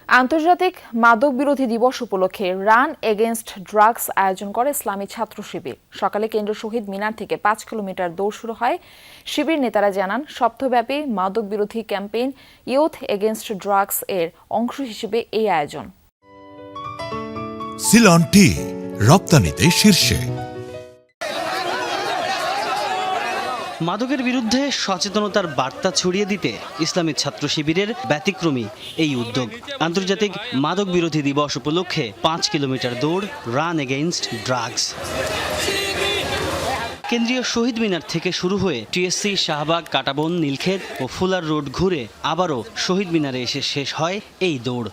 আন্তর্জাতিক মাদক বিরোধী দিবস উপলক্ষে রান এগেইনস্ট ড্রাগস আয়োজন করে ইসলামী ছাত্র শিবির। সকালে কেন্দ্রীয় শহীদ মিনার থেকে ৫ কিলোমিটার দৌড় শুরু হয়। শিবির নেতারা জানান, সপ্তাহব্যাপী মাদক বিরোধী ক্যাম্পেইন ইউথ এগেইনস্ট ড্রাগস এর অংশ হিসেবে এই আয়োজন। সিলন টি রপ্তানিতে শীর্ষে। মাদকের বিরুদ্ধে সচেতনতার বার্তা ছড়িয়ে দিতে ইসলামী ছাত্র শিবিরের ব্যতিক্রমী এই উদ্যোগ। আন্তর্জাতিক মাদক বিরোধী দিবস উপলক্ষে ৫ কিলোমিটার দৌড় রান এগেইনস্ট ড্রাগস। কেন্দ্রীয় শহীদ মিনার থেকে শুরু হয়ে টিএসসি, শাহবাগ, কাটাবন, নীলক্ষেত ও ফুলার রোড ঘুরে আবারও শহীদ মিনারে এসে শেষ হয় এই দৌড়।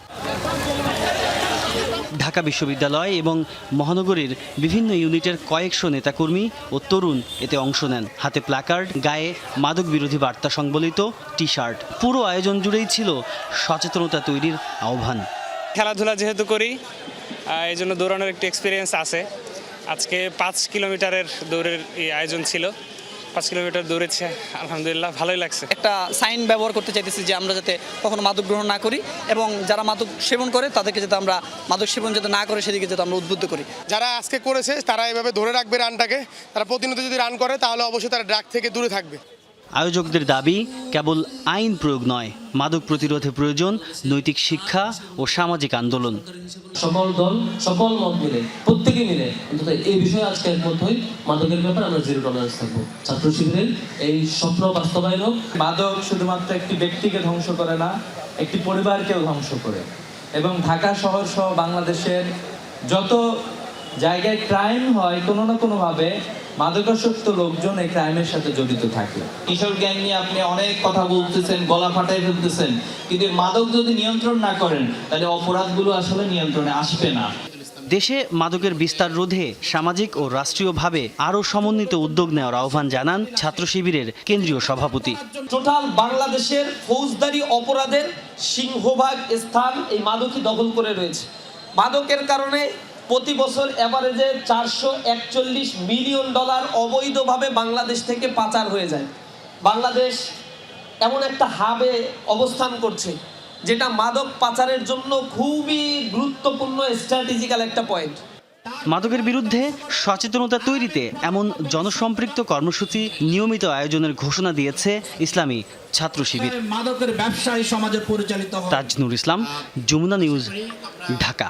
ঢাকা বিশ্ববিদ্যালয় এবং মহানগরীর বিভিন্ন ইউনিটের কয়েকশো নেতাকর্মী ও তরুণ এতে অংশ নেন। হাতে প্ল্যাকার্ড, গায়ে মাদক বিরোধী বার্তা সংবলিত টি শার্ট। পুরো আয়োজন জুড়েই ছিল সচেতনতা তৈরির আহ্বান। খেলাধুলা যেহেতু করি, এই জন্য দৌড়ানোর একটি এক্সপিরিয়েন্স আছে। আজকে ৫ কিলোমিটারের দৌড়ের এই আয়োজন ছিল। ৫ কিলোমিটার দৌড়েছে, আলহামদুলিল্লাহ ভালোই লাগছে। একটা সাইন ব্যবহার করতে চাইতেছি যে আমরা যাতে কখনো মাদক গ্রহণ না করি এবং যারা মাদক সেবন করে তাদেরকে যাতে আমরা মাদক সেবন যাতে না করে সেদিকে যাতে আমরা উদ্বুদ্ধ করি। যারা আজকে করেছে তারা এভাবে ধরে রাখবে রানটাকে। তারা প্রতিনিয়ত যদি রান করে তাহলে অবশ্যই তারা ড্রাগ থেকে দূরে থাকবে। আয়োজকদের দাবি, কেবল আইন প্রয়োগ নয়, মাদক প্রতিরোধে প্রয়োজন নৈতিক শিক্ষা ও সামাজিক আন্দোলন। সকল দল, সকল মত মিলে, প্রত্যেকে মিলে অন্তত এই বিষয়ে আজকে একমত হই, মাদকের ব্যাপারে আমরা জিরো টলারেন্স থাকবো। ছাত্র শিবিরের এই স্বপ্ন বাস্তবায়ন হোক। মাদক শুধুমাত্র একটি ব্যক্তিকে ধ্বংস করে না, একটি পরিবারকেও ধ্বংস করে। এবং ঢাকা শহর সহ বাংলাদেশের যত জায়গায় ক্রাইম হয়, কোনো না কোনোভাবে মাদকাসক্ত লোকজন এই ক্রাইমের সাথে জড়িত থাকে। কিশোর গ্যাং নিয়ে আপনি অনেক কথা বলতেছেন, গলা ফাটাই ফেলতেছেন, কিন্তু মাদক যদি নিয়ন্ত্রণ না করেন তাহলে অপরাধগুলো আসলে নিয়ন্ত্রণে আসবে না। দেশে মাদকের বিস্তার রোধে সামাজিক ও রাষ্ট্রীয়ভাবে আরও সমন্বিত উদ্যোগ নেওয়ার আহ্বান জানান ছাত্র শিবিরের কেন্দ্রীয় সভাপতি। টোটাল বাংলাদেশের ফৌজদারি অপরাধের সিংহভাগ স্থান এই মাদকই দখল করে রয়েছে। মাদকের কারণে প্রতি বছর এভারেজে $441 মিলিয়ন অবৈধভাবে বাংলাদেশ থেকে পাচার হয়ে যায়। বাংলাদেশ এমন একটা হাবে অবস্থান করছে যেটা মাদক পাচারের জন্য খুবই গুরুত্বপূর্ণ স্ট্র্যাটেজিক্যাল একটা পয়েন্ট। মাদকের বিরুদ্ধে সচেতনতা তৈরিতে এমন জনসম্পৃক্ত কর্মসূচি নিয়মিত আয়োজনের ঘোষণা দিয়েছে ইসলামী ছাত্র শিবির। মাদকের ব্যবসায়ী সমাজে পরিচালিত হয়। তাজনুর ইসলাম, যমুনা নিউজ, ঢাকা।